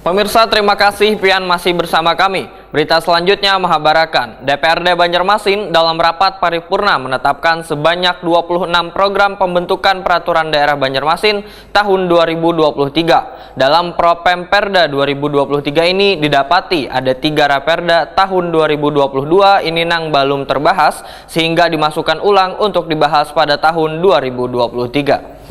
Pemirsa, terima kasih pian masih bersama kami. Berita selanjutnya menghabarkan DPRD Banjarmasin dalam rapat paripurna menetapkan sebanyak 26 program pembentukan peraturan daerah Banjarmasin tahun 2023. Dalam Propemperda 2023 ini didapati ada 3 Raperda tahun 2022 ini nang belum terbahas sehingga dimasukkan ulang untuk dibahas pada tahun 2023.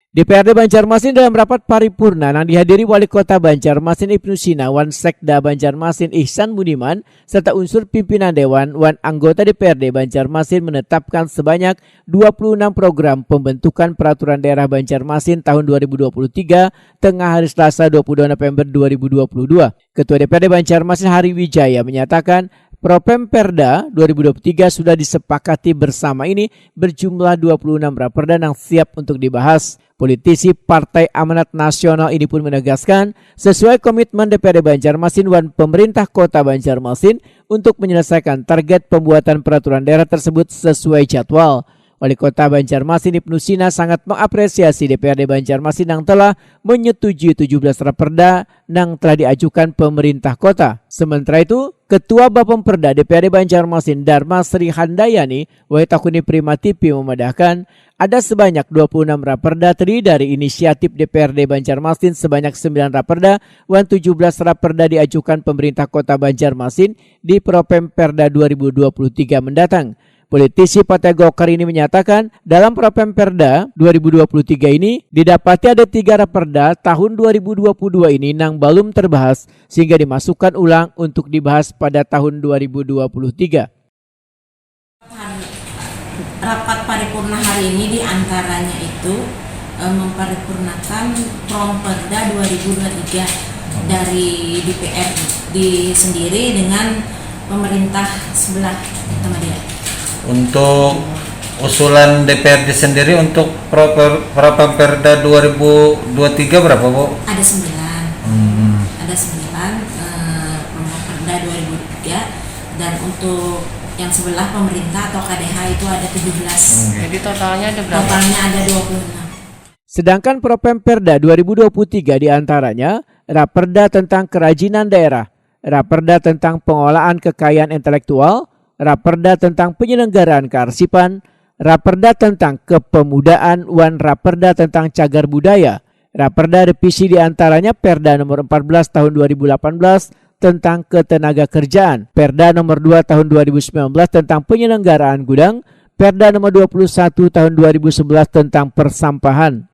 DPRD Banjarmasin dalam rapat paripurna yang dihadiri Wali Kota Banjarmasin Ibnu Sina, Wan Sekda Banjarmasin Ihsan Budiman, serta unsur pimpinan Dewan Wan anggota DPRD Banjarmasin menetapkan sebanyak 26 program pembentukan peraturan daerah Banjarmasin tahun 2023 tengah hari Selasa 22 November 2022. Ketua DPRD Banjarmasin Hari Wijaya menyatakan Propemperda 2023 sudah disepakati bersama ini berjumlah 26 raperda yang siap untuk dibahas. Politisi Partai Amanat Nasional ini pun menegaskan sesuai komitmen DPRD Banjarmasin dan pemerintah kota Banjarmasin untuk menyelesaikan target pembuatan peraturan daerah tersebut sesuai jadwal. Wali Kota Banjarmasin Ibnu Sina sangat mengapresiasi DPRD Banjarmasin yang telah menyetujui 17 raperda yang telah diajukan pemerintah kota. Sementara itu, Ketua Bapemperda DPRD Banjarmasin Dharma Sri Handayani Waitakuni Primatipi memadahkan ada sebanyak 26 raperda terdiri dari inisiatif DPRD Banjarmasin sebanyak 9 raperda dan 17 raperda diajukan pemerintah kota Banjarmasin di Propemperda 2023 mendatang. Politisi Partai Golkar ini menyatakan dalam Propemperda 2023 ini didapati ada 3 raperda tahun 2022 ini yang belum terbahas sehingga dimasukkan ulang untuk dibahas pada tahun 2023. Rapat paripurna hari ini diantaranya itu memparipurnakan Propemperda 2023 dari DPRD sendiri dengan pemerintah sebelah sama dia. Untuk usulan DPRD sendiri untuk Propemperda 2023 berapa, Bu? Ada 9. Ada 9 Propemperda 2023 dan untuk yang sebelah pemerintah atau KDH itu ada 17. Jadi totalnya ada berapa? Totalnya ada 26. Sedangkan Propemperda 2023 diantaranya Raperda tentang kerajinan daerah, Raperda tentang pengolahan kekayaan intelektual, Raperda tentang penyelenggaraan kearsipan, Raperda tentang kepemudaan, dan Raperda tentang cagar budaya. Raperda revisi diantaranya Perda nomor 14 tahun 2018 tentang ketenaga kerjaan, Perda nomor 2 tahun 2019 tentang penyelenggaraan gudang, Perda nomor 21 tahun 2011 tentang persampahan.